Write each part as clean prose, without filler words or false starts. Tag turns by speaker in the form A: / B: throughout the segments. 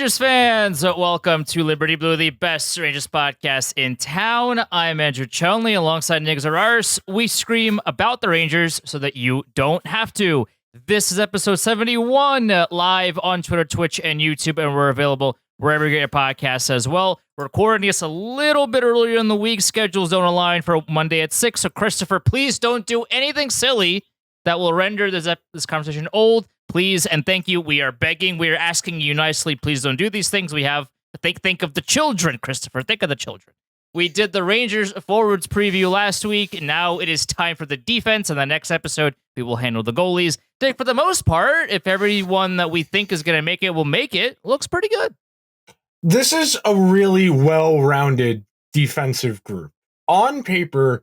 A: Rangers fans, welcome to Liberty Blue, the best Rangers podcast in town. I'm Andrew Chonley alongside Nick Zararis. We scream about the Rangers so that you don't have to. This is episode 71, live on Twitter, Twitch, and YouTube, and we're available wherever you get your podcasts as well. We're recording this a little bit earlier in the week. Schedules don't align for Monday at 6, so Christopher, please don't do anything silly that will render this conversation old. Please and thank you. We are begging. We are asking you nicely. Please don't do these things. We have to think of the children, Christopher. Think of the children. We did the Rangers forwards preview last week, and now it is time for the defense. In the next episode, we will handle the goalies. For the most part, if everyone that we think is going to make it will make it, looks pretty good.
B: This is a really well-rounded defensive group. On paper,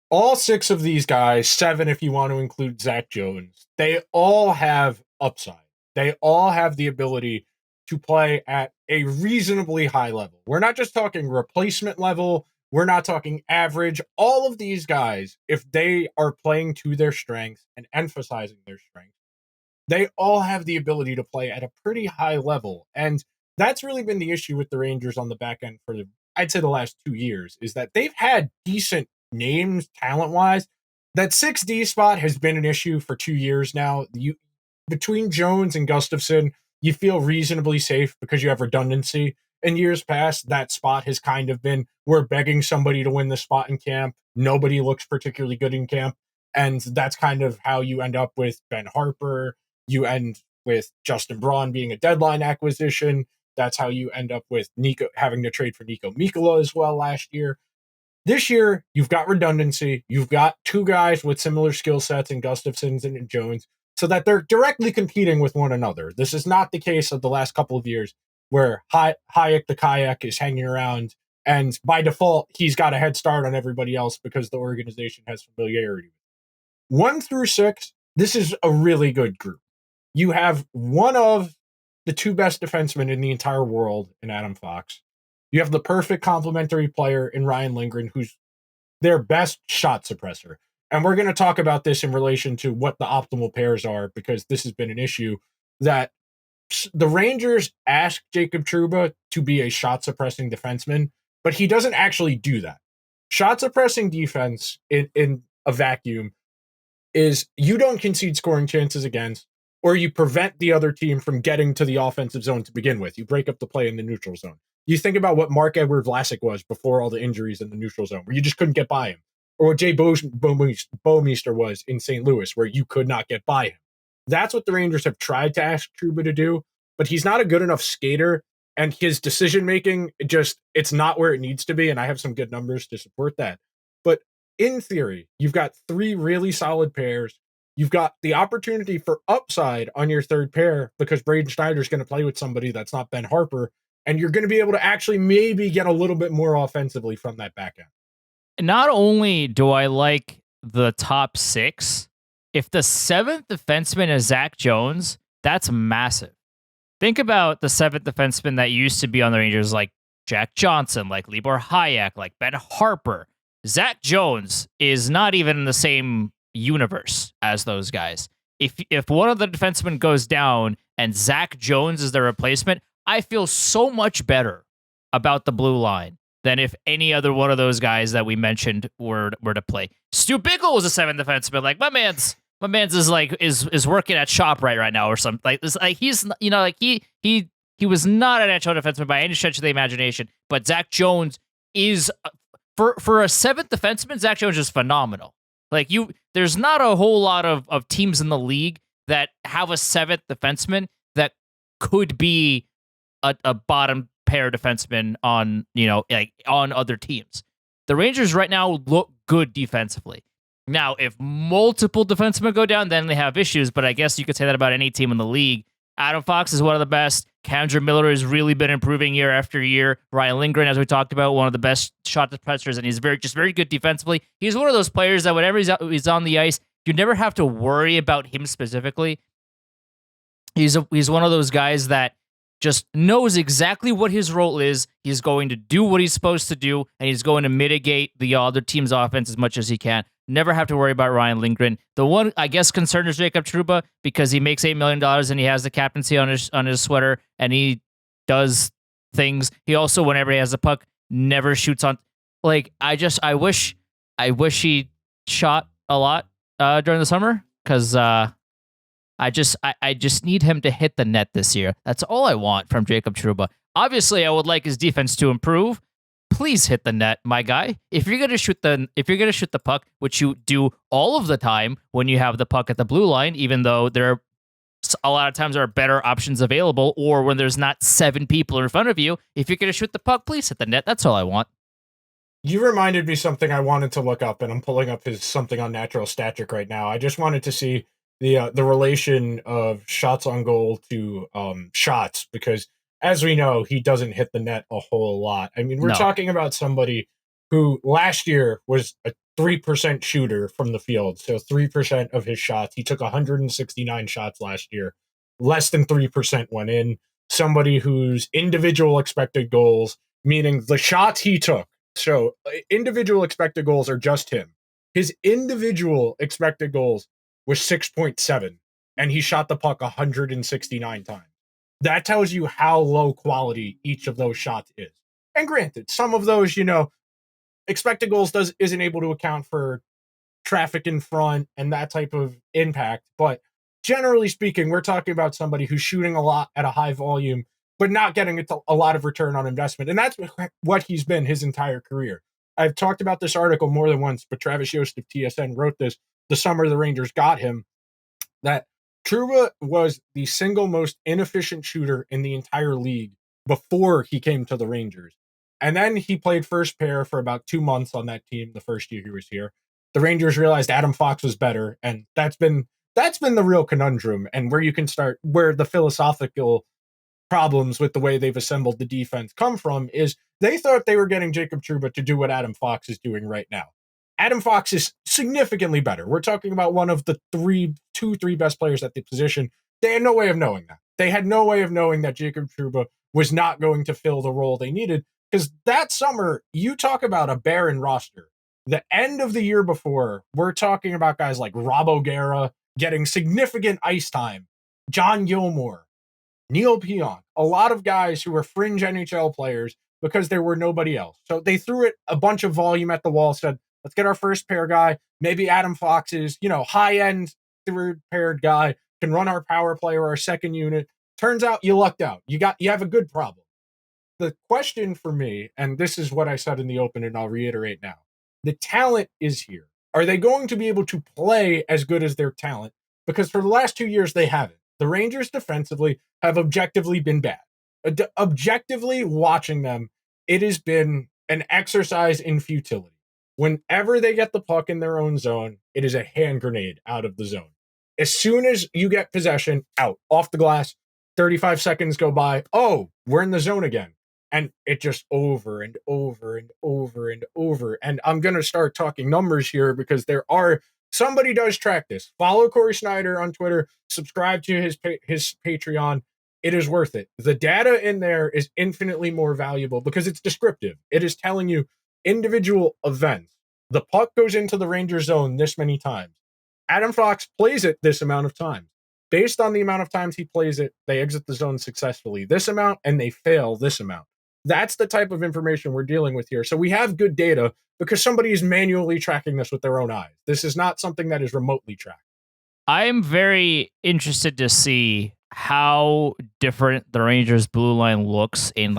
B: all 6 of these guys, 7 if you want to include Zach Jones, they all have upside. They all have the ability to play at a reasonably high level. We're not just talking replacement level. We're not talking average. All of these guys, if they are playing to their strengths and emphasizing their strengths, they all have the ability to play at a pretty high level. And that's really been the issue with the Rangers on the back end for I'd say the last 2 years, is that they've had decent names talent-wise. That 6D spot has been an issue for 2 years now. Between Jones and Gustafsson, you feel reasonably safe because you have redundancy. In years past, that spot has kind of been, we're begging somebody to win the spot in camp. Nobody looks particularly good in camp. And that's kind of how you end up with Ben Harper. You end with Justin Braun being a deadline acquisition. That's how you end up with Nico having to trade for Nico Mikkola as well last year. This year, you've got redundancy. You've got 2 guys with similar skill sets in Gustafsson and Jones, so that they're directly competing with one another. This is not the case of the last couple of years where Hayek the Kayak is hanging around, and by default, he's got a head start on everybody else because the organization has familiarity. 1 through 6, this is a really good group. You have one of the 2 best defensemen in the entire world in Adam Fox. You have the perfect complementary player in Ryan Lindgren, who's their best shot suppressor. And we're going to talk about this in relation to what the optimal pairs are, because this has been an issue that the Rangers asked Jacob Trouba to be a shot-suppressing defenseman, but he doesn't actually do that. Shot-suppressing defense in a vacuum is you don't concede scoring chances against, or you prevent the other team from getting to the offensive zone to begin with. You break up the play in the neutral zone. You think about what Marc-Edouard Vlasic was before all the injuries in the neutral zone, where you just couldn't get by him. Or what Jay Bouwmeester was in St. Louis, where you could not get by him. That's what the Rangers have tried to ask Trouba to do, but he's not a good enough skater, and his decision-making, it's not where it needs to be, and I have some good numbers to support that. But in theory, you've got 3 really solid pairs. You've got the opportunity for upside on your third pair because Braden Schneider is going to play with somebody that's not Ben Harper, and you're going to be able to actually maybe get a little bit more offensively from that back end.
A: Not only do I like the top 6, if the 7th defenseman is Zach Jones, that's massive. Think about the 7th defenseman that used to be on the Rangers, like Jack Johnson, like Libor Hayek, like Ben Harper. Zach Jones is not even in the same universe as those guys. If one of the defensemen goes down and Zach Jones is the replacement, I feel so much better about the blue line than if any other one of those guys that we mentioned were to play. Stu Bickle was a 7th defenseman. Like my man's is working at ShopRite right now or something. Like he's he was not an NHL defenseman by any stretch of the imagination. But Zach Jones is for a 7th defenseman. Zach Jones is phenomenal. Like there's not a whole lot of teams in the league that have a 7th defenseman that could be a bottom pair defenseman on other teams. The Rangers right now look good defensively. Now, if multiple defensemen go down, then they have issues, but I guess you could say that about any team in the league. Adam Fox is one of the best. Kendra Miller has really been improving year after year. Ryan Lindgren, as we talked about, one of the best shot suppressors, and he's very good defensively. He's one of those players that whenever he's on the ice, you never have to worry about him specifically. He's one of those guys that just knows exactly what his role is. He's going to do what he's supposed to do, and he's going to mitigate the other team's offense as much as he can. Never have to worry about Ryan Lindgren. The one, I guess, concern is Jacob Trouba because he makes $8 million and he has the captaincy on his sweater, and he does things. He also, whenever he has a puck, never shoots on. Like, I wish he shot a lot during the summer, because I just need him to hit the net this year. That's all I want from Jacob Trouba. Obviously, I would like his defense to improve. Please hit the net, my guy. If you're gonna shoot the puck, which you do all of the time when you have the puck at the blue line, even though there are a lot of times there are better options available, or when there's not 7 people in front of you, if you're gonna shoot the puck, please hit the net. That's all I want.
B: You reminded me something I wanted to look up, and I'm pulling up his something on Natural Stat Trick right now. I just wanted to see the relation of shots on goal to shots, because as we know, he doesn't hit the net a whole lot. I mean, we're
A: No.
B: talking about somebody who last year was a 3% shooter from the field. So 3% of his shots. He took 169 shots last year. Less than 3% went in. Somebody whose individual expected goals, meaning the shots he took. So individual expected goals are just him. His individual expected goals was 6.7, and he shot the puck 169 times. That tells you how low quality each of those shots is. And granted, some of those, expected goals isn't able to account for traffic in front and that type of impact. But generally speaking, we're talking about somebody who's shooting a lot at a high volume, but not getting a lot of return on investment. And that's what he's been his entire career. I've talked about this article more than once, but Travis Yost of TSN wrote this the summer the Rangers got him, that Trouba was the single most inefficient shooter in the entire league before he came to the Rangers. And then he played first pair for about 2 months on that team the first year he was here. The Rangers realized Adam Fox was better, and that's been the real conundrum, and where you can start, where the philosophical problems with the way they've assembled the defense come from, is they thought they were getting Jacob Trouba to do what Adam Fox is doing right now. Adam Fox is significantly better. We're talking about one of the two, three best players at the position. They had no way of knowing that. They had no way of knowing that Jacob Trouba was not going to fill the role they needed, because that summer, you talk about a barren roster. The end of the year before, we're talking about guys like Rob O'Gara getting significant ice time, John Gilmore, Neil Pionk, a lot of guys who were fringe NHL players because there were nobody else. So they threw it a bunch of volume at the wall, said, let's get our first pair guy. Maybe Adam Fox is, high-end third paired guy, can run our power play or our second unit. Turns out you lucked out. You have a good problem. The question for me, and this is what I said in the open and I'll reiterate now, the talent is here. Are they going to be able to play as good as their talent? Because for the last 2 years, they haven't. The Rangers defensively have objectively been bad. Objectively watching them, it has been an exercise in futility. Whenever they get the puck in their own zone, it is a hand grenade out of the zone. As soon as you get possession, out, off the glass, 35 seconds go by, oh, we're in the zone again. And it just over and over and over and over. And I'm going to start talking numbers here because somebody does track this. Follow Corey Schneider on Twitter, subscribe to his Patreon. It is worth it. The data in there is infinitely more valuable because it's descriptive. It is telling you individual events. The puck goes into the Ranger zone this many times. Adam Fox plays it this amount of times. Based on the amount of times he plays it, they exit the zone successfully this amount and they fail this amount. That's the type of information we're dealing with here. So we have good data because somebody is manually tracking this with their own eyes. This is not something that is remotely tracked.
A: I am very interested to see how different the Rangers blue line looks in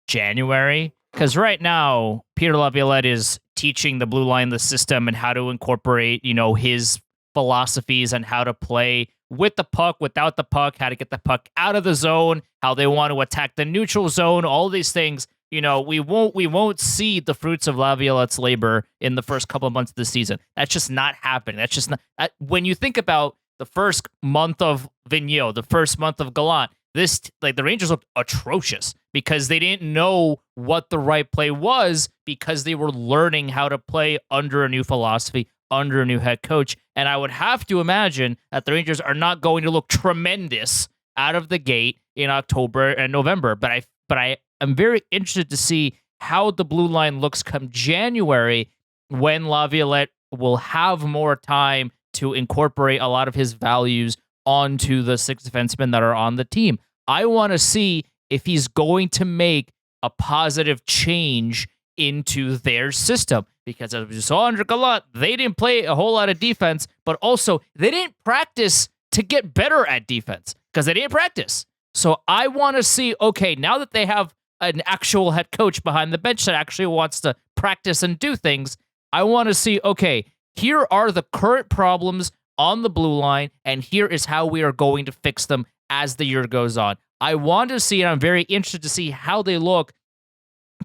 A: January. Because right now, Peter Laviolette is teaching the blue line the system and how to incorporate, his philosophies and how to play with the puck, without the puck, how to get the puck out of the zone, how they want to attack the neutral zone, all these things. We won't see the fruits of Laviolette's labor in the first couple of months of the season. That's just not happening. That's just not. When you think about the first month of Vigneault, the first month of Gallant, the Rangers looked atrocious because they didn't know what the right play was because they were learning how to play under a new philosophy, under a new head coach. And I would have to imagine that the Rangers are not going to look tremendous out of the gate in October and November. But I am very interested to see how the blue line looks come January, when Laviolette will have more time to incorporate a lot of his values onto the 6 defensemen that are on the team. I want to see if he's going to make a positive change into their system. Because as we saw under Gallant, they didn't play a whole lot of defense, but also they didn't practice to get better at defense because they didn't practice. So I want to see, okay, now that they have an actual head coach behind the bench that actually wants to practice and do things, I want to see, okay, here are the current problems on the blue line, and here is how we are going to fix them as the year goes on. I want to see, and I'm very interested to see how they look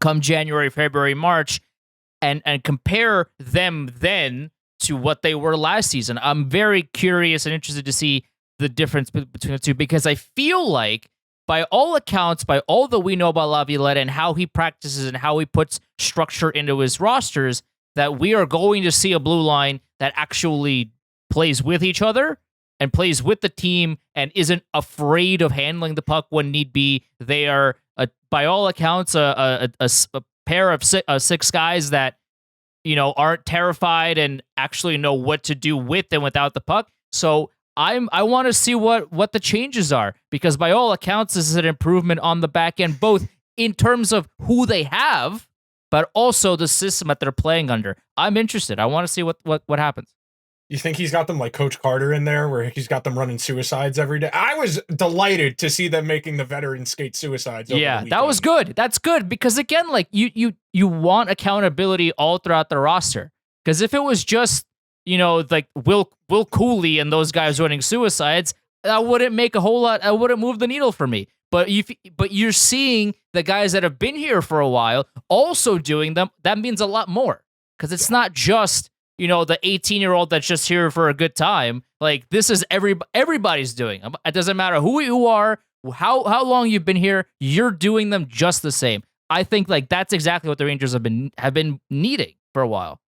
A: come January, February, March, and compare them then to what they were last season. I'm very curious and interested to see the difference between the two, because I feel like, by all accounts, by all that we know about Laviolette and how he practices and how he puts structure into his rosters, that we are going to see a blue line that actually plays with each other and plays with the team and isn't afraid of handling the puck when need be. They are, by all accounts, a pair of six guys that, you know, aren't terrified and actually know what to do with and without the puck. So I want to see what the changes are, because by all accounts, this is an improvement on the back end, both in terms of who they have, but also the system that they're playing under. I'm interested. I want to see what happens.
B: You think he's got them like Coach Carter in there, where he's got them running suicides every day? I was delighted to see them making the veterans skate suicides.
A: Yeah, that was good. That's good, because again, like you want accountability all throughout the roster. Because if it was just, you know, like Will Cooley and those guys running suicides, that wouldn't make a whole lot. That wouldn't move the needle for me. But you're seeing the guys that have been here for a while also doing them. That means a lot more, because it's not just, you know, the 18-year-old that's just here for a good time. Like, this is everybody's doing them. It doesn't matter who you are, how long you've been here, you're doing them just the same. I think like that's exactly what the Rangers have been needing for a while.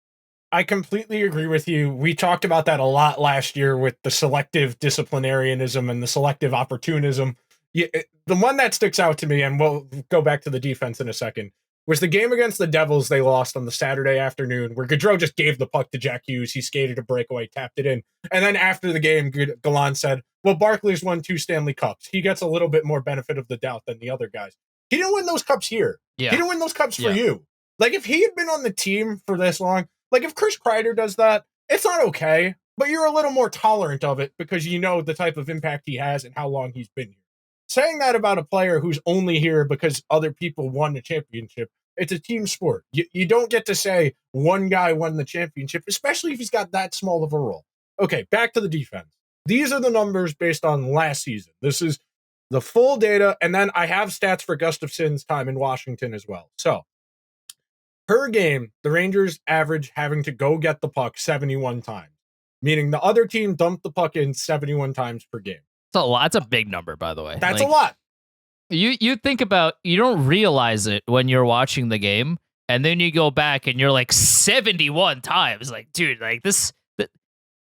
B: I completely agree with you. We talked about that a lot last year with the selective disciplinarianism and the selective opportunism. The one that sticks out to me, and we'll go back to the defense in a second, was the game against the Devils they lost on the Saturday afternoon, where Gaudreau just gave the puck to Jack Hughes. He skated a breakaway, tapped it in. And then after the game, Gallant said, well, Barkley's won 2 Stanley Cups. He gets a little bit more benefit of the doubt than the other guys. He didn't win those cups here.
A: Yeah.
B: He didn't win those cups for you. Like, if he had been on the team for this long, like if Chris Kreider does that, it's not okay, but you're a little more tolerant of it because you know the type of impact he has and how long he's been here. Saying that about a player who's only here because other people won the championship, it's a team sport. You don't get to say one guy won the championship, especially if he's got that small of a role. Okay, back to the defense. These are the numbers based on last season. This is the full data, and then I have stats for Gustafsson's time in Washington as well. So, per game, the Rangers average having to go get the puck 71 times, meaning the other team dumped the puck in 71 times per game.
A: That's a lot. That's a big number, by the way.
B: That's a lot.
A: You think about, you don't realize it when you're watching the game, and then you go back and you're like 71 times. Like, dude, like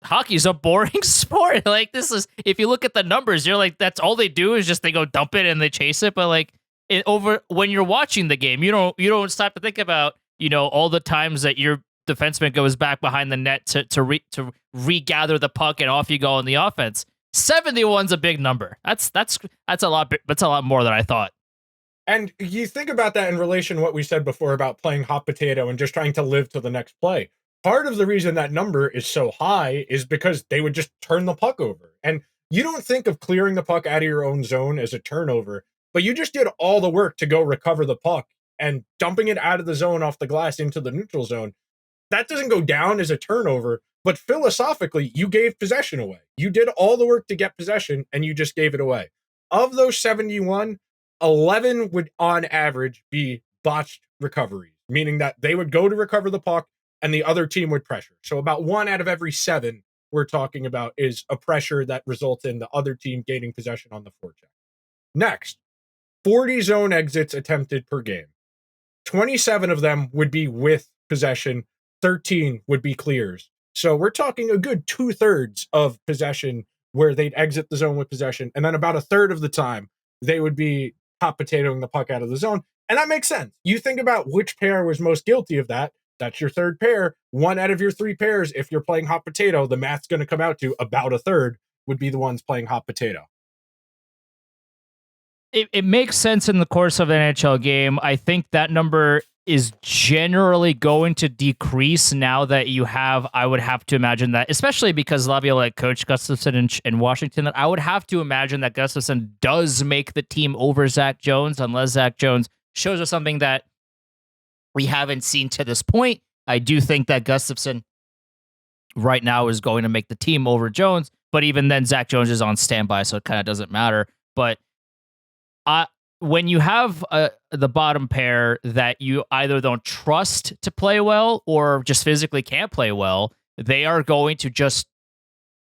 A: hockey's a boring sport. Like, this is, if you look at the numbers, you're like, that's all they do is just they go dump it and they chase it. But like, when you're watching the game, you don't stop to think about, you know, all the times that your defenseman goes back behind the net to regather the puck, and off you go on the offense. 71's a big number. That's a lot. That's a lot more than I thought.
B: And you think about that in relation to what we said before about playing hot potato and just trying to live to the next play. Part of the reason that number is so high is because they would just turn the puck over. And you don't think of clearing the puck out of your own zone as a turnover, but you just did all the work to go recover the puck and dumping it out of the zone off the glass into the neutral zone. That doesn't go down as a turnover, but philosophically, you gave possession away. You did all the work to get possession, and you just gave it away. Of those 71, 11 would, on average, be botched recoveries, meaning that they would go to recover the puck, and the other team would pressure. So about 1 out of every 7 we're talking about is a pressure that results in the other team gaining possession on the forecheck. Next, 40 zone exits attempted per game. 27 of them would be with possession. 13 would be clears. So we're talking a good 2/3 of possession where they'd exit the zone with possession. And then about 1/3 of the time, they would be hot potatoing the puck out of the zone. And that makes sense. You think about which pair was most guilty of that. That's your third pair. 1 out of your 3 pairs, if you're playing hot potato, the math's going to come out to about 1/3 would be the ones playing hot potato.
A: it makes sense in the course of an NHL game. I think that number is generally going to decrease now that you have, I would have to imagine that, especially because Laviolette coach Gustafsson in Washington, that I would have to imagine that Gustafsson does make the team over Zach Jones unless Zach Jones shows us something that we haven't seen to this point. I do think that Gustafsson right now is going to make the team over Jones, but even then Zach Jones is on standby, so it kind of doesn't matter. But when you have the bottom pair that you either don't trust to play well or just physically can't play well, they are going to just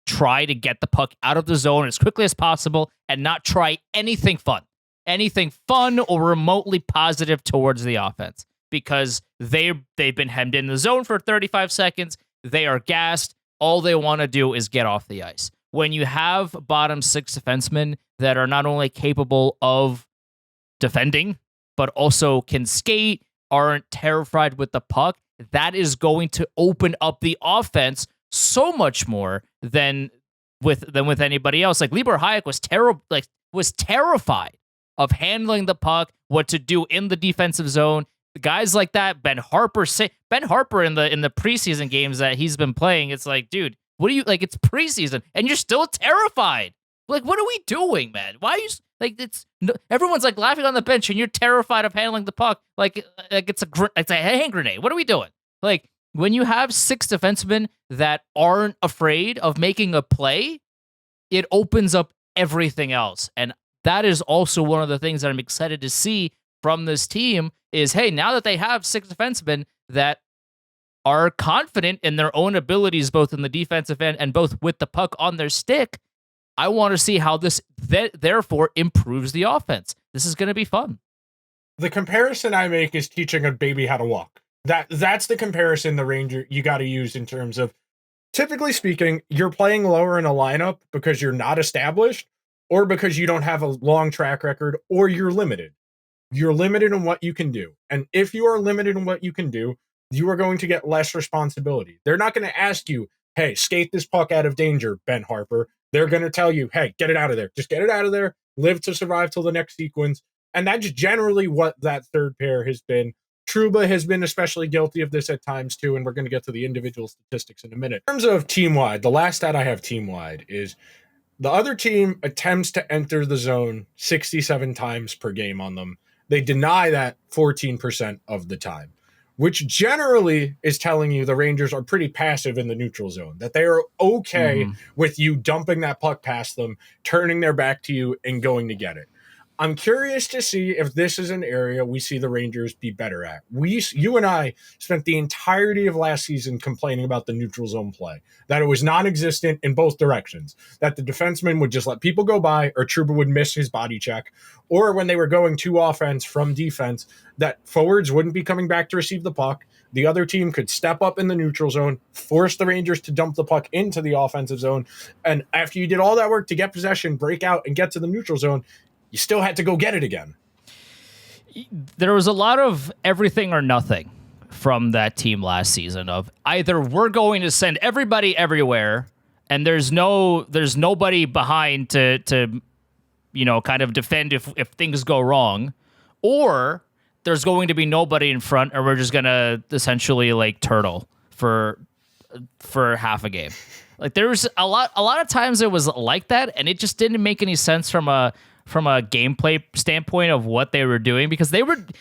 A: try to get the puck out of the zone as quickly as possible and not try anything fun or remotely positive towards the offense, because they've been hemmed in the zone for 35 seconds. They are gassed. All they want to do is get off the ice. When you have bottom six defensemen that are not only capable of defending, but also can skate, aren't terrified with the puck, that is going to open up the offense so much more than with anybody else. Like Libor Hayek was terrified of handling the puck, what to do in the defensive zone. Guys like that, Ben Harper in the preseason games that he's been playing, it's like, dude, what are you, like, it's preseason and you're still terrified. Like, what are we doing, man? Why are you, like, everyone's like laughing on the bench and you're terrified of handling the puck like it's a hand grenade. What are we doing? Like, when you have six defensemen that aren't afraid of making a play, it opens up everything else. And that is also one of the things that I'm excited to see from this team is, hey, now that they have six defensemen that are confident in their own abilities, both in the defensive end and both with the puck on their stick, I want to see how this therefore improves the offense. This is going to be fun.
B: The comparison I make is teaching a baby how to walk. That's the comparison the Ranger you got to use in terms of, typically speaking, you're playing lower in a lineup because you're not established or because you don't have a long track record or you're limited. You're limited in what you can do. And if you are limited in what you can do, you are going to get less responsibility. They're not going to ask you, hey, skate this puck out of danger, Ben Harper. They're going to tell you, hey, get it out of there. Just get it out of there. Live to survive till the next sequence. And that's generally what that third pair has been. Trouba has been especially guilty of this at times too, and we're going to get to the individual statistics in a minute. In terms of team-wide, the last stat I have team-wide is the other team attempts to enter the zone 67 times per game on them. They deny that 14% of the time, which generally is telling you the Rangers are pretty passive in the neutral zone, that they are okay with you dumping that puck past them, turning their back to you, and going to get it. I'm curious to see if this is an area we see the Rangers be better at. You and I spent the entirety of last season complaining about the neutral zone play, that it was non-existent in both directions, that the defenseman would just let people go by, or Trouba would miss his body check, or when they were going to offense from defense, that forwards wouldn't be coming back to receive the puck. The other team could step up in the neutral zone, force the Rangers to dump the puck into the offensive zone, and after you did all that work to get possession, break out, and get to the neutral zone, you still had to go get it again.
A: There was a lot of everything or nothing from that team last season of either we're going to send everybody everywhere and there's nobody behind to kind of defend if things go wrong, or there's going to be nobody in front and we're just going to essentially like turtle for half a game. Like there was a lot of times it was like that, and it just didn't make any sense from a gameplay standpoint of what they were doing, because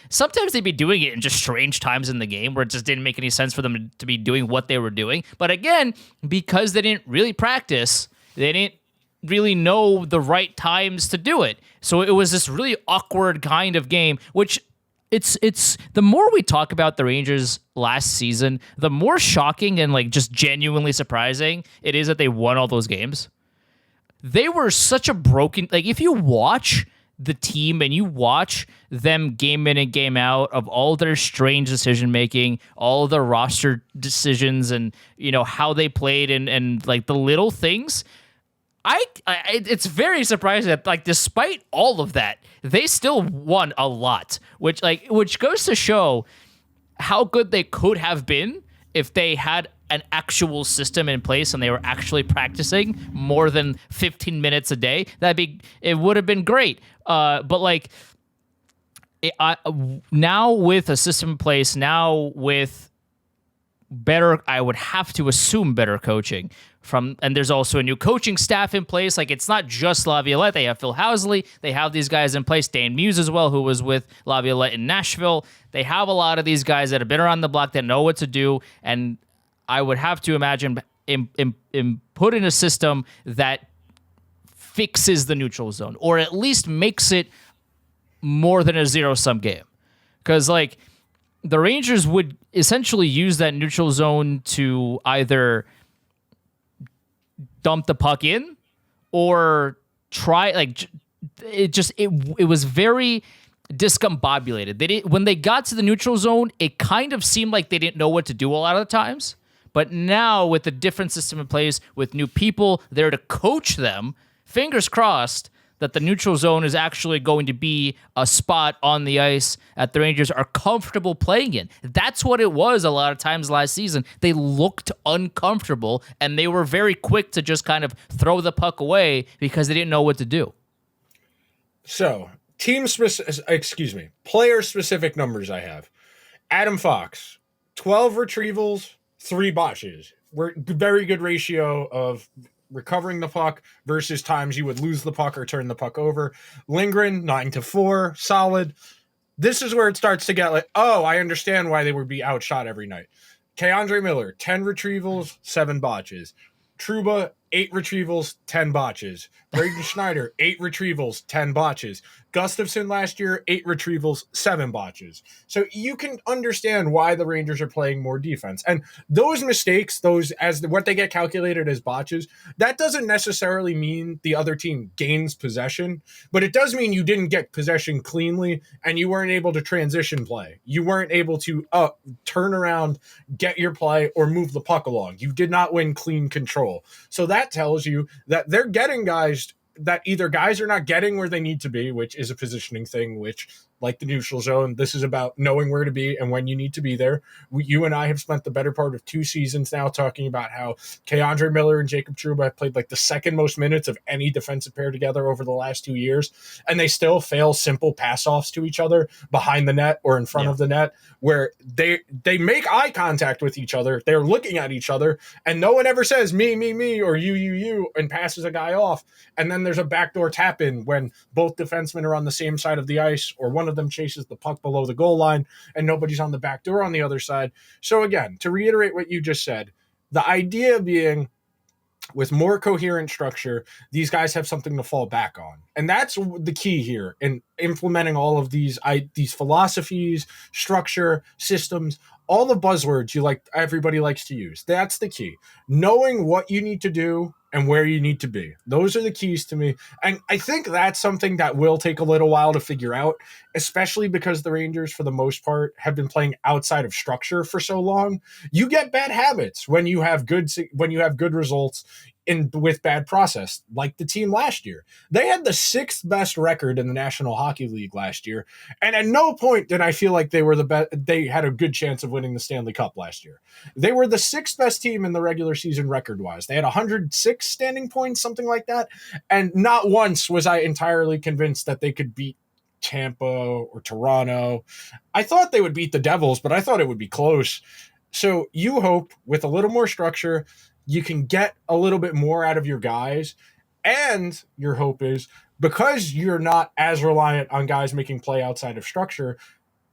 A: sometimes they'd be doing it in just strange times in the game where it just didn't make any sense for them to be doing what they were doing. But again, because they didn't really practice, they didn't really know the right times to do it. So it was this really awkward kind of game, which it's the more we talk about the Rangers last season, the more shocking and like just genuinely surprising it is that they won all those games. They were such a broken, like if you watch the team and you watch them game in and game out of all their strange decision making, all the roster decisions, and how they played and like the little things, it's very surprising that like despite all of that, they still won a lot, which goes to show how good they could have been if they had an actual system in place and they were actually practicing more than 15 minutes a day, it would have been great. But like now with a system in place, now with better, I would have to assume better coaching and there's also a new coaching staff in place. Like, it's not just Laviolette. They have Phil Housley. They have these guys in place. Dan Muse as well, who was with Laviolette in Nashville. They have a lot of these guys that have been around the block that know what to do. And I would have to imagine put in a system that fixes the neutral zone, or at least makes it more than a zero-sum game. Because, like, the Rangers would essentially use that neutral zone to either dump the puck in or try, like, it was very discombobulated. When they got to the neutral zone, it kind of seemed like they didn't know what to do a lot of the times. But now with a different system in place, with new people there to coach them, fingers crossed that the neutral zone is actually going to be a spot on the ice that the Rangers are comfortable playing in. That's what it was a lot of times last season. They looked uncomfortable, and they were very quick to just kind of throw the puck away because they didn't know what to do.
B: So, player-specific numbers I have. Adam Fox, 12 retrievals, 3 botches. Very good ratio of recovering the puck versus times you would lose the puck or turn the puck over. Lindgren, 9-4, solid. This is where it starts to get like, oh, I understand why they would be outshot every night. Keandre Miller, 10 retrievals, 7 botches. Trouba, 8 retrievals, 10 botches. Braden Schneider, 8 retrievals, 10 botches. Gustafsson last year, 8 retrievals, 7 botches. So you can understand why the Rangers are playing more defense. And those mistakes, what they get calculated as botches, that doesn't necessarily mean the other team gains possession, but it does mean you didn't get possession cleanly and you weren't able to transition play. You weren't able to turn around, get your play, or move the puck along. You did not win clean control. So that tells you that they're getting guys that either guys are not getting where they need to be, which is a positioning thing, which, like the neutral zone, this is about knowing where to be and when you need to be there. You and I have spent the better part of 2 seasons now talking about how Keandre Miller and Jacob Trouba have played like the second most minutes of any defensive pair together over the last 2 years, and they still fail simple pass-offs to each other behind the net or in front of the net, where they make eye contact with each other. They're looking at each other, and no one ever says me, or you, and passes a guy off. And then there's a backdoor tap in when both defensemen are on the same side of the ice, or one of them chases the puck below the goal line and nobody's on the back door on the other side. So again, to reiterate what you just said, the idea being with more coherent structure, these guys have something to fall back on. And that's the key here in implementing all of these philosophies, structure, systems, all the buzzwords everybody likes to use. That's the key. Knowing what you need to do and where you need to be. Those are the keys to me. And I think that's something that will take a little while to figure out, especially because the Rangers, for the most part, have been playing outside of structure for so long. You get bad habits when you have good results with bad process, like the team last year. They had the 6th best record in the National Hockey League last year, and at no point did I feel like they were the best. They had a good chance of winning the Stanley Cup last year. They were the 6th best team in the regular season record-wise. They had 106 standing points, something like that, and not once was I entirely convinced that they could beat Tampa or Toronto. I thought they would beat the Devils, but I thought it would be close. So you hope with a little more structure, you can get a little bit more out of your guys. And your hope is, because you're not as reliant on guys making play outside of structure,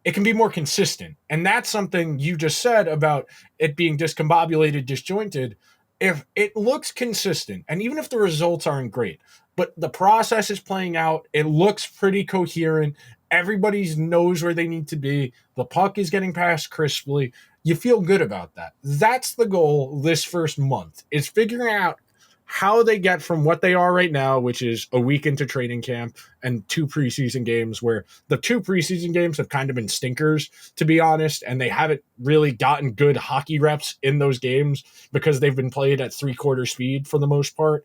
B: it can be more consistent. And that's something you just said about it being discombobulated, disjointed. If it looks consistent, and even if the results aren't great, but the process is playing out, it looks pretty coherent, everybody knows where they need to be, the puck is getting passed crisply, you feel good about that. That's the goal this first month, is figuring out how they get from what they are right now, which is a week into training camp and 2 preseason games, where the 2 preseason games have kind of been stinkers, to be honest, and they haven't really gotten good hockey reps in those games because they've been played at 3/4 speed for the most part.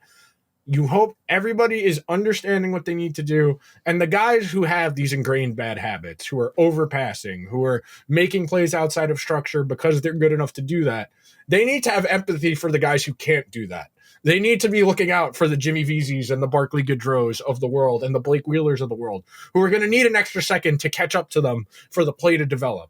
B: You hope everybody is understanding what they need to do. And the guys who have these ingrained bad habits, who are overpassing, who are making plays outside of structure because they're good enough to do that, they need to have empathy for the guys who can't do that. They need to be looking out for the Jimmy Veazys and the Barkley Goodrows of the world and the Blake Wheelers of the world, who are going to need an extra second to catch up to them for the play to develop.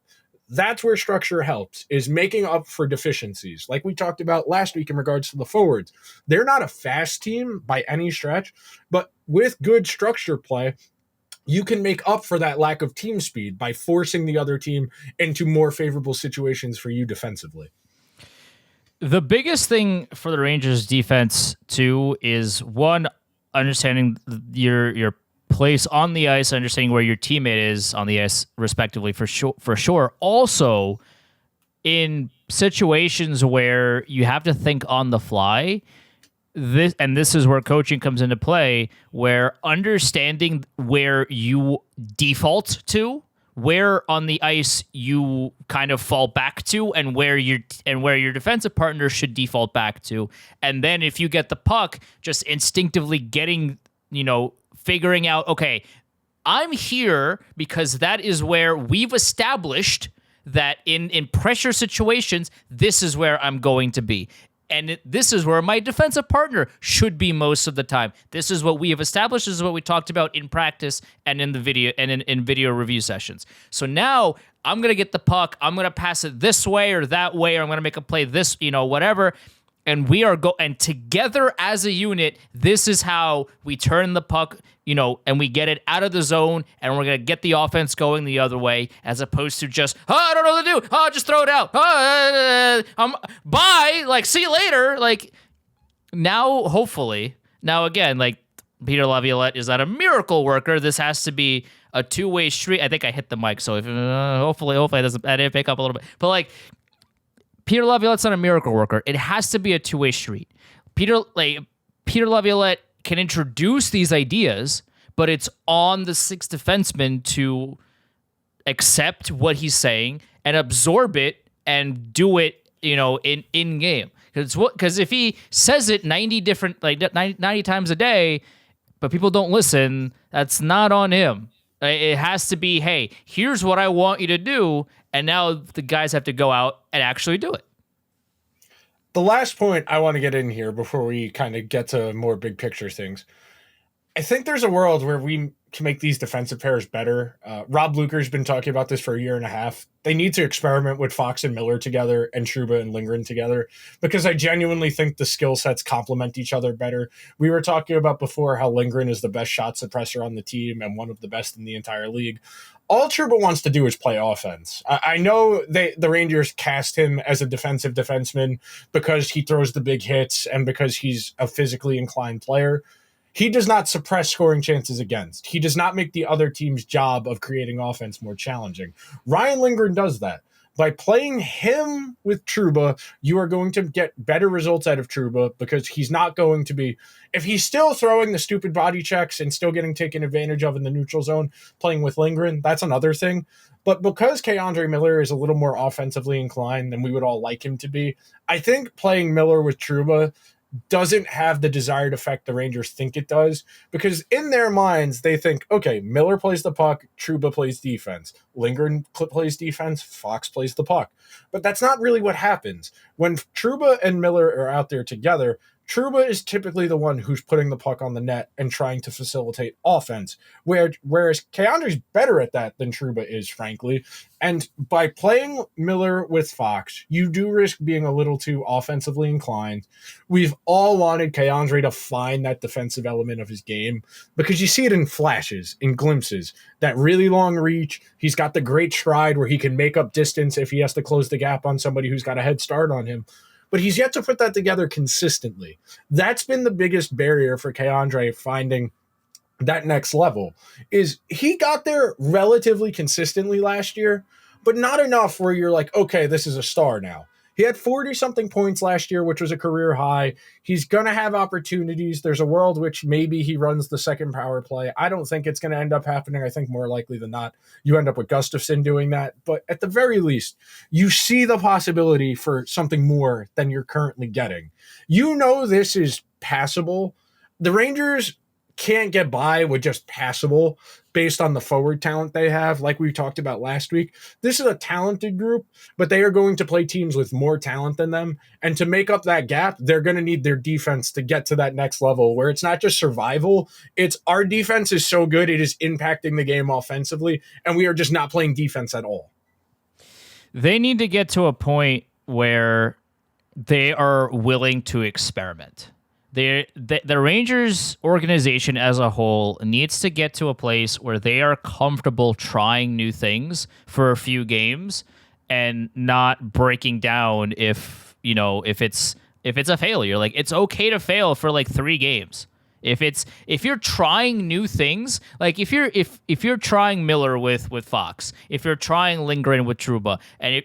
B: That's where structure helps, is making up for deficiencies. Like we talked about last week in regards to the forwards. They're not a fast team by any stretch, but with good structure play, you can make up for that lack of team speed by forcing the other team into more favorable situations for you defensively.
A: The biggest thing for the Rangers defense too is, one, understanding your place on the ice, understanding where your teammate is on the ice, respectively, for sure. Also, in situations where you have to think on the fly, this is where coaching comes into play, where understanding where you default to, where on the ice you kind of fall back to, and where your defensive partner should default back to. And then if you get the puck, just instinctively getting, figuring out, okay, I'm here because that is where we've established that in pressure situations, this is where I'm going to be. And this is where my defensive partner should be most of the time. This is what we have established. This is what we talked about in practice and in the video and in video review sessions. So now I'm going to get the puck. I'm going to pass it this way or that way, or I'm going to make a play this, whatever. And we are and together as a unit, this is how we turn the puck, and we get it out of the zone, and we're going to get the offense going the other way, as opposed to just, I don't know what to do. Just throw it out. Bye. Like, see you later. Like, now, hopefully, again, like, Peter Laviolette is not a miracle worker. This has to be a two-way street. I think I hit the mic, so if hopefully I didn't pick up a little bit. But, like, Peter Laviolette's not a miracle worker. It has to be a two-way street. Peter Laviolette can introduce these ideas, but it's on the sixth defenseman to accept what he's saying and absorb it and do it, in game. Because if he says it 90 times a day, but people don't listen, that's not on him. It has to be, hey, here's what I want you to do, and now the guys have to go out and actually do it.
B: The last point I want to get in here before we kind of get to more big picture things, I think there's a world where we can make these defensive pairs better. Rob Luker's been talking about this for a year and a half. They need to experiment with Fox and Miller together and Trouba and Lindgren together, because I genuinely think the skill sets complement each other better. We were talking about before how Lindgren is the best shot suppressor on the team and one of the best in the entire league. All Trouba wants to do is play offense. I know the Rangers cast him as a defensive defenseman because he throws the big hits and because he's a physically inclined player. He does not suppress scoring chances against. He does not make the other team's job of creating offense more challenging. Ryan Lindgren does that. By playing him with Trouba, you are going to get better results out of Trouba, because he's not going to be, if he's still throwing the stupid body checks and still getting taken advantage of in the neutral zone, playing with Lindgren, that's another thing. But because K'Andre Miller is a little more offensively inclined than we would all like him to be, I think playing Miller with Trouba doesn't have the desired effect the Rangers think it does, because in their minds, they think, okay, Miller plays the puck, Trouba plays defense, Lindgren plays defense, Fox plays the puck. But that's not really what happens. When Trouba and Miller are out there together, Trouba is typically the one who's putting the puck on the net and trying to facilitate offense, whereas K'Andre's better at that than Trouba is, frankly. And by playing Miller with Fox, you do risk being a little too offensively inclined. We've all wanted K'Andre to find that defensive element of his game, because you see it in flashes, in glimpses. That really long reach, he's got the great stride where he can make up distance if he has to close the gap on somebody who's got a head start on him. But he's yet to put that together consistently. That's been the biggest barrier for K'Andre finding that next level, is he got there relatively consistently last year, but not enough where you're like, okay, this is a star now. He had 40-something points last year, which was a career high. He's going to have opportunities. There's a world which maybe he runs the second power play. I don't think it's going to end up happening. I think more likely than not, you end up with Gustafsson doing that. But at the very least, you see the possibility for something more than you're currently getting. You know this is passable the Rangers can't get by with just passable based on the forward talent they have, like we talked about last week. This is a talented group, but they are going to play teams with more talent than them. And to make up that gap, they're going to need their defense to get to that next level where it's not just survival. It's our defense is so good, it is impacting the game offensively, and we are just not playing defense at all.
A: They need to get to a point where they are willing to experiment. The Rangers organization as a whole needs to get to a place where they are comfortable trying new things for a few games and not breaking down if it's a failure. Like, it's okay to fail for like 3 games. If you're trying new things, like if you're trying Miller with Fox, if you're trying Lindgren with Trouba, and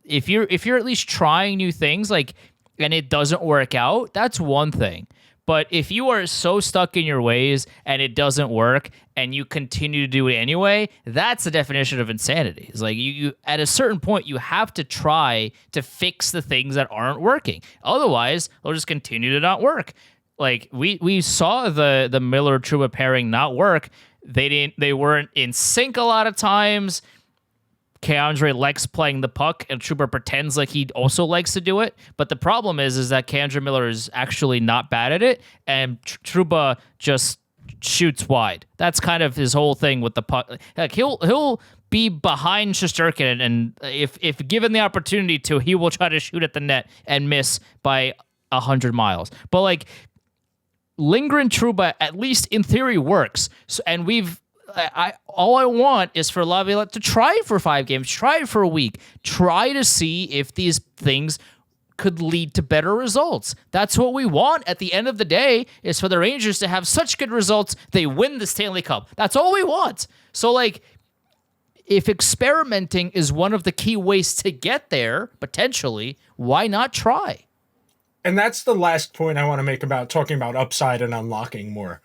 A: if you're at least trying new things, like, and it doesn't work out, that's one thing. But if you are so stuck in your ways and it doesn't work and you continue to do it anyway, that's the definition of insanity. It's like you at a certain point, you have to try to fix the things that aren't working. Otherwise, they'll just continue to not work. Like we saw the Miller Trouba pairing not work. They weren't in sync a lot of times. K'Andre likes playing the puck, and Trouba pretends like he also likes to do it. But the problem is that K'Andre Miller is actually not bad at it, and Trouba just shoots wide. That's kind of his whole thing with the puck. Like he'll be behind Shesterkin, and if given the opportunity to, he will try to shoot at the net and miss by 100 miles. But like Lindgren Trouba, at least in theory, works. So, and all I want is for Laviolette to try it for 5 games, try it for a week, try to see if these things could lead to better results. That's what we want at the end of the day, is for the Rangers to have such good results they win the Stanley Cup. That's all we want. So, like, if experimenting is one of the key ways to get there, potentially, why not try?
B: And that's the last point I want to make about talking about upside and unlocking more.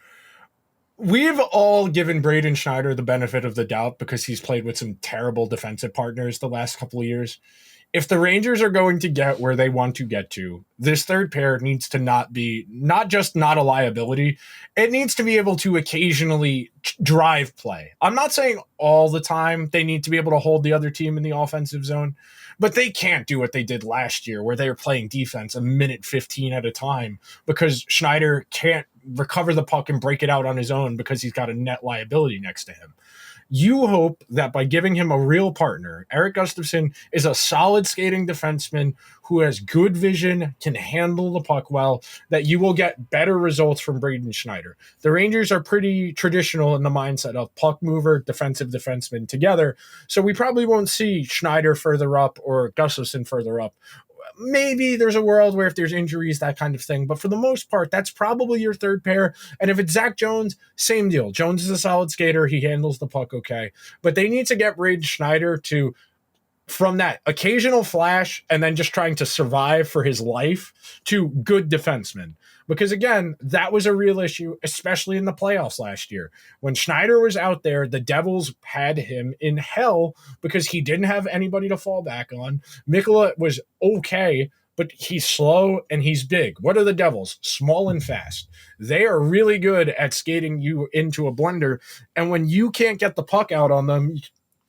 B: We've all given Braden Schneider the benefit of the doubt because he's played with some terrible defensive partners the last couple of years. If the Rangers are going to get where they want to get to, this third pair needs to not just not a liability, it needs to be able to occasionally drive play. I'm not saying all the time they need to be able to hold the other team in the offensive zone, but they can't do what they did last year where they were playing defense a minute 15 at a time because Schneider can't recover the puck and break it out on his own because he's got a net liability next to him. You hope that by giving him a real partner, Erik Gustafsson is a solid skating defenseman who has good vision, can handle the puck well, that you will get better results from Braden Schneider. The Rangers are pretty traditional in the mindset of puck mover, defensive defenseman together, so we probably won't see Schneider further up or Gustafsson further up. Maybe there's a world where if there's injuries, that kind of thing. But for the most part, that's probably your third pair. And if it's Zach Jones, same deal. Jones is a solid skater. He handles the puck okay. But they need to get Braden Schneider to, from that occasional flash and then just trying to survive for his life, to good defenseman. Because again, that was a real issue, especially in the playoffs last year. When Schneider was out there, the Devils had him in hell because he didn't have anybody to fall back on. Mikkola was okay, but he's slow and he's big. What are the Devils? Small and fast. They are really good at skating you into a blender, and when you can't get the puck out on them,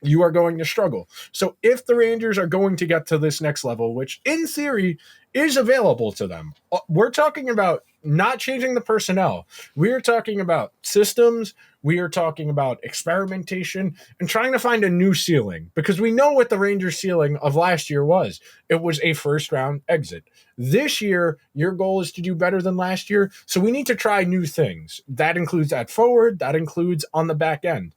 B: you are going to struggle. So if the Rangers are going to get to this next level, which in theory is available to them, we're talking about not changing the personnel. We are talking about systems. We are talking about experimentation and trying to find a new ceiling, because we know what the Rangers ceiling of last year was. It was a first round exit. This year, your goal is to do better than last year. So we need to try new things. That includes at forward. That includes on the back end.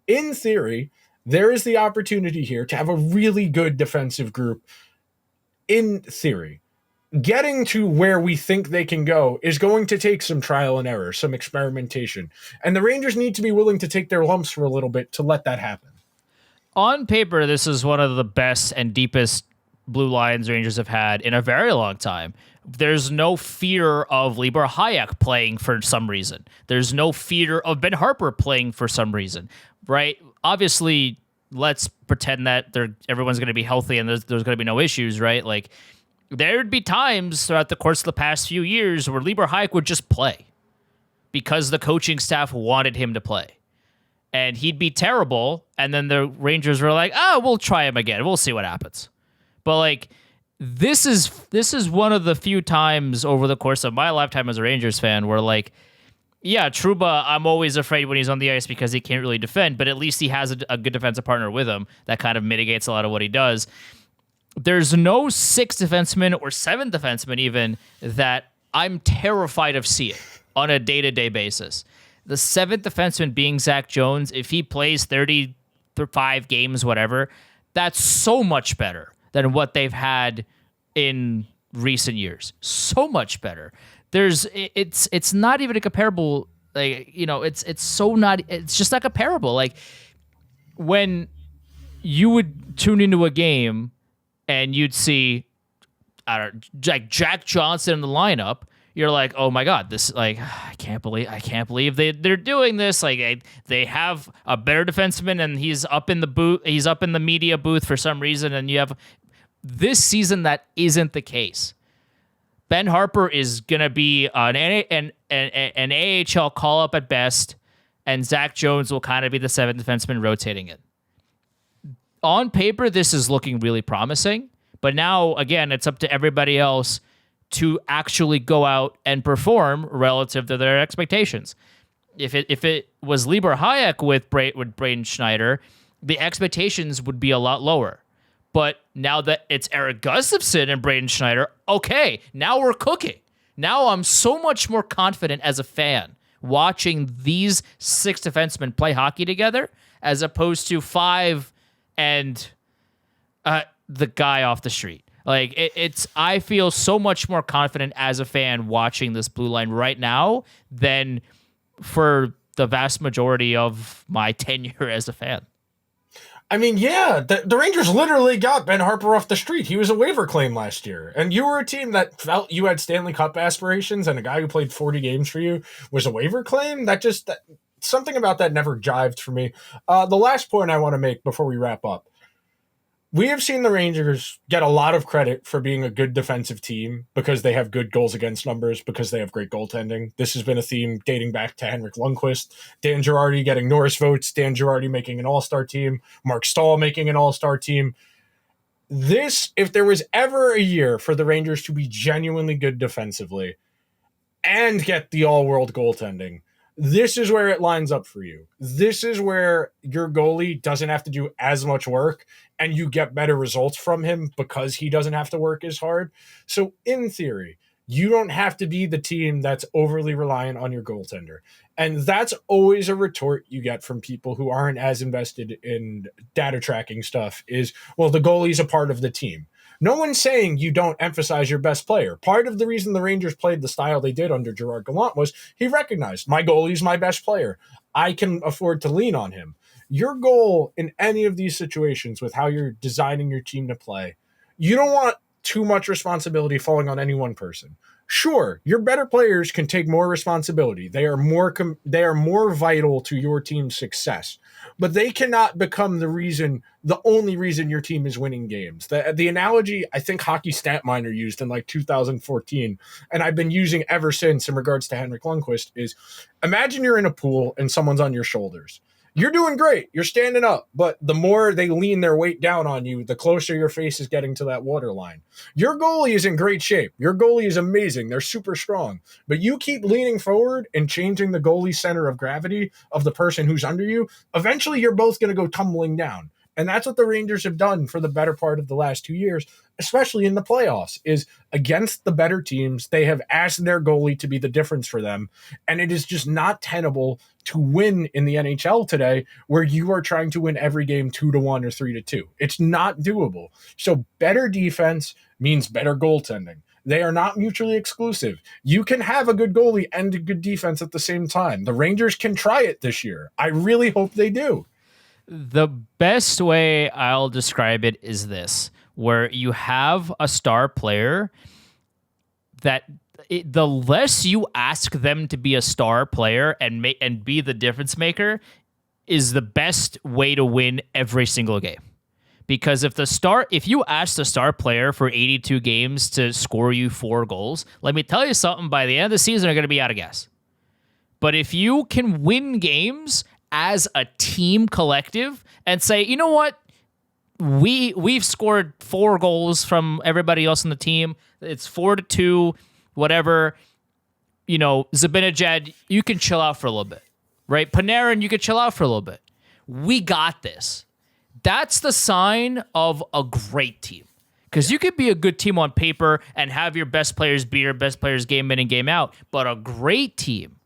B: In theory, there is the opportunity here to have a really good defensive group. In theory, getting to where we think they can go is going to take some trial and error, some experimentation. And the Rangers need to be willing to take their lumps for a little bit to let that happen.
A: On paper, this is one of the best and deepest blue lines Rangers have had in a very long time. There's no fear of Libor Hayek playing for some reason. There's no fear of Ben Harper playing for some reason, right? Obviously, let's pretend that everyone's going to be healthy and there's going to be no issues, right? Like, there'd be times throughout the course of the past few years where Libor Hayek would just play. because the coaching staff wanted him to play. And he'd be terrible, and then the Rangers were like, we'll try him again. We'll see what happens. But, like, this is one of the few times over the course of my lifetime as a Rangers fan where, like, yeah, Trouba, I'm always afraid when he's on the ice because he can't really defend, but at least he has a good defensive partner with him that kind of mitigates a lot of what he does. There's no 6th defenseman or 7th defenseman even that I'm terrified of seeing on a day-to-day basis. The 7th defenseman being Zach Jones, if he plays 35 games, whatever, that's so much better than what they've had in recent years. So much better. It's not even a comparable, like, you know, it's just not comparable. Like, when you would tune into a game and you'd see, I don't know, like Jack Johnson in the lineup, you're like, oh my God, this, like, I can't believe they're doing this. Like, they have a better defenseman and he's up in the booth, he's up in the media booth for some reason, and you have this season that isn't the case. Ben Harper is gonna be an AHL call up at best, and Zach Jones will kind of be the 7th defenseman rotating it. On paper, this is looking really promising, but now again, it's up to everybody else to actually go out and perform relative to their expectations. If it was Lieber Hayek with Braden Schneider, the expectations would be a lot lower. But now that it's Erik Gustafsson and Braden Schneider, okay, now we're cooking. Now I'm so much more confident as a fan watching these 6 defensemen play hockey together as opposed to 5 and the guy off the street. Like, I feel so much more confident as a fan watching this blue line right now than for the vast majority of my tenure as a fan.
B: I mean, yeah, the Rangers literally got Ben Harper off the street. He was a waiver claim last year. And you were a team that felt you had Stanley Cup aspirations, and a guy who played 40 games for you was a waiver claim? Something about that never jived for me. The last point I want to make before we wrap up. We have seen the Rangers get a lot of credit for being a good defensive team because they have good goals against numbers, because they have great goaltending. This has been a theme dating back to Henrik Lundqvist, Dan Girardi getting Norris votes, Dan Girardi making an all-star team, Mark Stahl making an all-star team. If there was ever a year for the Rangers to be genuinely good defensively and get the all-world goaltending, this is where it lines up for you. This is where your goalie doesn't have to do as much work and you get better results from him because he doesn't have to work as hard. So in theory, you don't have to be the team that's overly reliant on your goaltender. And that's always a retort you get from people who aren't as invested in data tracking stuff is, well, the goalie's a part of the team. No one's saying you don't emphasize your best player. Part of the reason the Rangers played the style they did under Gerard Gallant was he recognized my goalie's my best player. I can afford to lean on him. Your goal in any of these situations with how you're designing your team to play, you don't want too much responsibility falling on any one person. Sure, your better players can take more responsibility. They are more vital to your team's success, but they cannot become the only reason your team is winning games. The analogy I think Hockey Stat Miner used in like 2014, and I've been using ever since in regards to Henrik Lundqvist, is imagine you're in a pool and someone's on your shoulders. You're doing great. You're standing up, but the more they lean their weight down on you, the closer your face is getting to that water line. Your goalie is in great shape. Your goalie is amazing. They're super strong, but you keep leaning forward and changing the goalie center of gravity of the person who's under you. Eventually, you're both going to go tumbling down. And that's what the Rangers have done for the better part of the last 2 years, especially in the playoffs, is against the better teams. They have asked their goalie to be the difference for them. And it is just not tenable to win in the NHL today where you are trying to win every game 2-1 or 3-2. It's not doable. So better defense means better goaltending. They are not mutually exclusive. You can have a good goalie and a good defense at the same time. The Rangers can try it this year. I really hope they do.
A: The best way I'll describe it is this, where you have a star player that the less you ask them to be a star player and be the difference maker is the best way to win every single game. Because if you ask the star player for 82 games to score you 4 goals, let me tell you something, by the end of the season, they're going to be out of gas. But if you can win games as a team collective and say, you know what, we've scored 4 goals from everybody else on the team. It's 4-2, whatever. You know, Zibanejad, you can chill out for a little bit, right? Panarin, you can chill out for a little bit. We got this. That's the sign of a great team. Because you could be a good team on paper and have your best players be your best players game in and game out, but a great team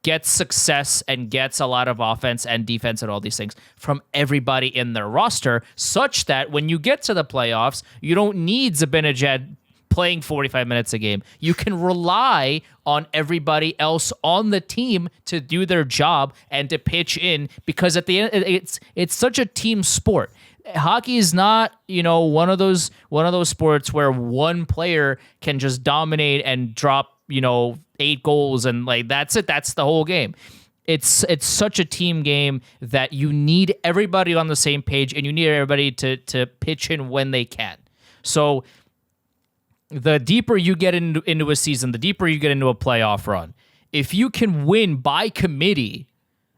A: gets success and gets a lot of offense and defense and all these things from everybody in their roster, such that when you get to the playoffs, you don't need Zibanejad playing 45 minutes a game. You can rely on everybody else on the team to do their job and to pitch in, because at the end, it's such a team sport. Hockey is not, one of those sports where one player can just dominate and drop, 8 goals and like that's it. That's the whole game. It's such a team game that you need everybody on the same page and you need everybody to pitch in when they can. So the deeper you get into a season, the deeper you get into a playoff run, if you can win by committee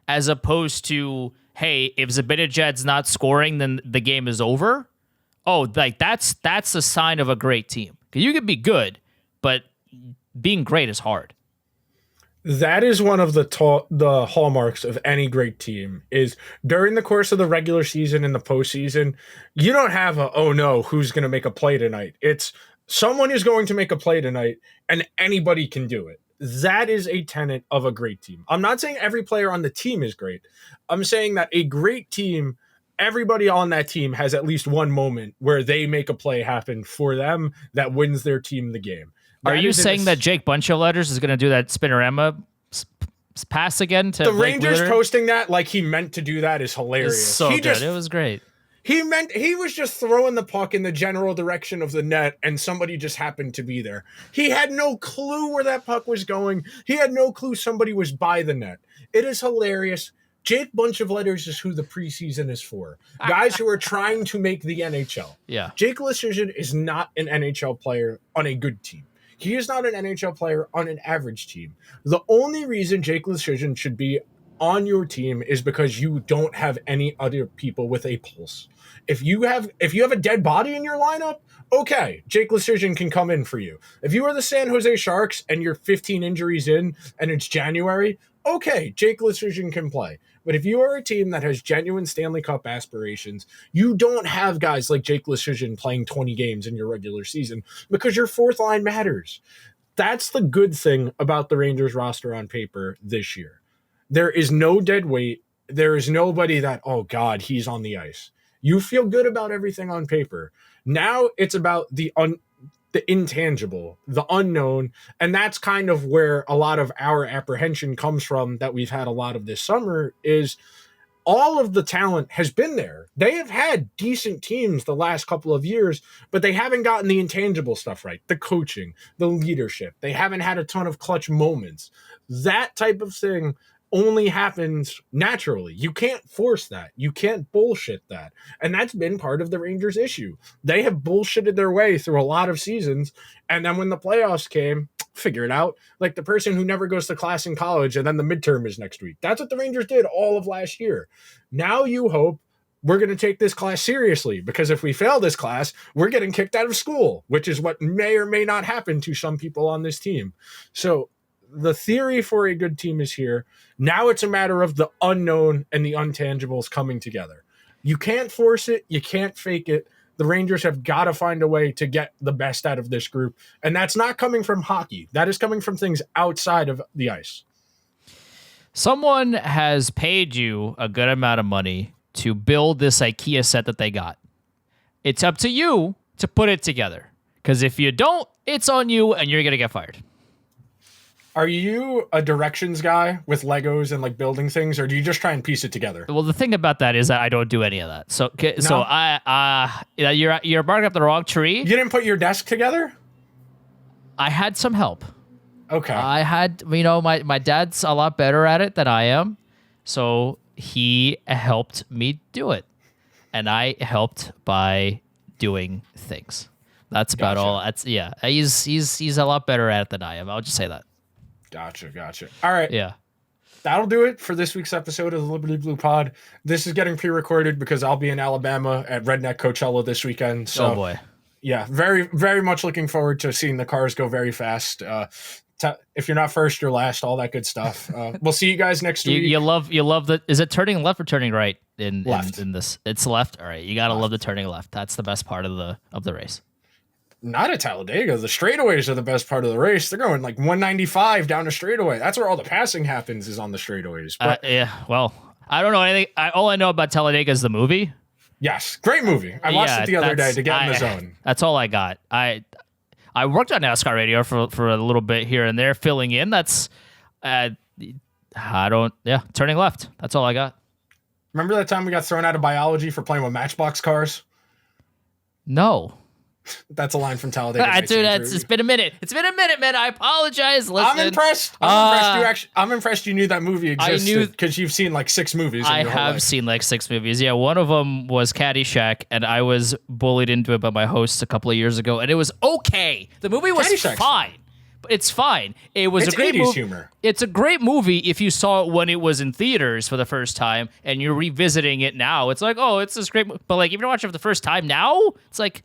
A: as opposed to, hey, if Zibanejad's not scoring, then the game is over. Oh, like that's a sign of a great team. You could be good, but being great is hard.
B: That is one of the hallmarks of any great team is during the course of the regular season and the postseason, you don't have oh no, who's going to make a play tonight? It's someone is going to make a play tonight and anybody can do it. That is a tenet of a great team. I'm not saying every player on the team is great. I'm saying that a great team, everybody on that team has at least one moment where they make a play happen for them that wins their team the game.
A: Are you saying that Jake Bunchletters is going to do that Spinorama pass again to
B: the Rangers posting that like he meant to do that is hilarious.
A: It's so good. It was great.
B: He was just throwing the puck in the general direction of the net and somebody just happened to be there. He had no clue where that puck was going. He had no clue somebody was by the net. It is hilarious. Jake Bunchletters is who the preseason is for. Guys who are trying to make the NHL.
A: Yeah.
B: Jake Gustafsson is not an NHL player on a good team. He is not an NHL player on an average team. The only reason Jake Gustafsson should be on your team is because you don't have any other people with a pulse. If you have a dead body in your lineup, okay, Jake Gustafsson can come in for you. If you are the San Jose Sharks and you're 15 injuries in and it's January, okay, Jake Gustafsson can play. But if you are a team that has genuine Stanley Cup aspirations, you don't have guys like Jake Gustafsson playing 20 games in your regular season because your fourth line matters. That's the good thing about the Rangers roster on paper this year. There is no dead weight. There is nobody that, oh God, he's on the ice. You feel good about everything on paper. Now it's about the intangible, the unknown, and that's kind of where a lot of our apprehension comes from that we've had a lot of this summer is all of the talent has been there. They have had decent teams the last couple of years, but they haven't gotten the intangible stuff right. The coaching, the leadership. They haven't had a ton of clutch moments. That type of thing only happens naturally. You can't force that. You can't bullshit that. And that's been part of the Rangers' issue. They have bullshitted their way through a lot of seasons. And then when the playoffs came, figure it out. Like the person who never goes to class in college and then the midterm is next week. That's what the Rangers did all of last year. Now you hope we're going to take this class seriously because if we fail this class, we're getting kicked out of school, which is what may or may not happen to some people on this team. So the theory for a good team is here. Now it's a matter of the unknown and the intangibles coming together. You can't force it. You can't fake it. The Rangers have got to find a way to get the best out of this group. And that's not coming from hockey. That is coming from things outside of the ice.
A: Someone has paid you a good amount of money to build this IKEA set that they got. It's up to you to put it together. Because if you don't, it's on you and you're going to get fired.
B: Are you a directions guy with Legos and like building things, or do you just try and piece it together?
A: Well, the thing about that is that I don't do any of that. So you're barking up the wrong tree.
B: You didn't put your desk together?
A: I had some help.
B: Okay.
A: I had, my dad's a lot better at it than I am, so he helped me do it, and I helped by doing things. That's about all. That's he's a lot better at it than I am. I'll just say that.
B: Gotcha. All right.
A: Yeah.
B: that'll do it for this week's episode of the Liberty Blue Pod. This is getting pre-recorded because I'll be in Alabama at Redneck Coachella this weekend. So,
A: oh boy.
B: Yeah, very, very much looking forward to seeing the cars go very fast. If you're not first, you're last, all that good stuff. We'll see you guys next week.
A: You love the, is it turning left or turning right in this? It's left. All right. You got to love the turning left. That's the best part of the race.
B: Not at Talladega. The straightaways are the best part of the race. They're going like 195 down the straightaway. That's where all the passing happens, is on the straightaways. But
A: yeah, well, I don't know anything. All I know about Talladega is the movie.
B: Yes, great movie. I watched it the other day to get in the zone.
A: That's all I got. I worked on NASCAR radio for a little bit here and there, filling in. That's turning left. That's all I got.
B: Remember that time we got thrown out of biology for playing with Matchbox cars?
A: No.
B: That's a line from Talladega.
A: Dude, it's been a minute. It's been a minute, man. I apologize. Listen.
B: I'm impressed. I'm impressed you knew that movie existed because you've seen like 6 movies.
A: I have seen like 6 movies. Yeah, one of them was Caddyshack, and I was bullied into it by my host a couple of years ago, and it was okay. The movie was fine. But it's fine. It's a great
B: 80s humor.
A: It's a great movie if you saw it when it was in theaters for the first time, and you're revisiting it now. It's like, oh, it's this great. But like, if you're watching it for the first time now, it's like,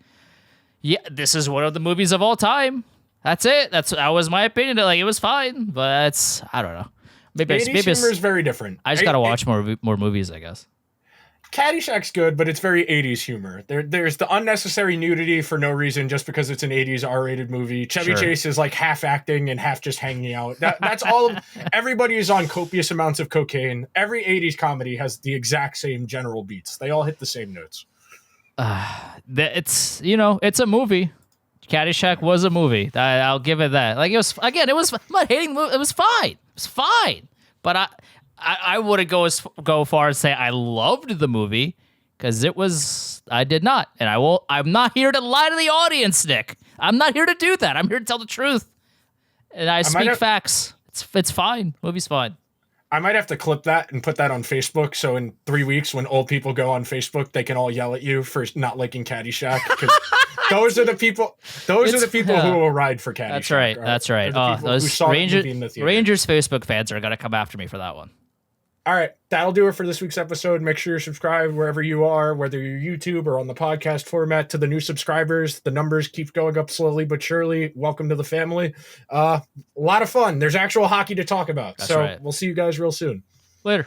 A: yeah, this is one of the movies of all time. That's it. That was my opinion. Like, it was fine, but I don't know. Maybe
B: humor is very different.
A: I just gotta watch more movies, I guess.
B: Caddyshack's good, but it's very 80s humor. There's the unnecessary nudity for no reason just because it's an 80s R-rated movie. Chevy Chase is like half acting and half just hanging out. That's all. Everybody is on copious amounts of cocaine. Every 80s comedy has the exact same general beats. They all hit the same notes.
A: It's a movie. Caddyshack was a movie. I'll give it that. Like, it was, again, it was, I'm not hating the movie. It was fine. It was fine. But I wouldn't go far as say I loved the movie, because I did not. And I'm not here to lie to the audience, Nick. I'm not here to do that. I'm here to tell the truth. And I speak facts. It's fine. Movie's fine.
B: I might have to clip that and put that on Facebook, so in 3 weeks when old people go on Facebook, they can all yell at you for not liking Caddyshack. Because those are the people who will ride for Caddyshack.
A: That's right. Those Rangers Facebook fans are going to come after me for that one.
B: All right, that'll do it for this week's episode. Make sure you're subscribed wherever you are, whether you're YouTube or on the podcast format. To the new subscribers, the numbers keep going up slowly but surely. Welcome to the family. A lot of fun. There's actual hockey to talk about. We'll see you guys real soon.
A: Later.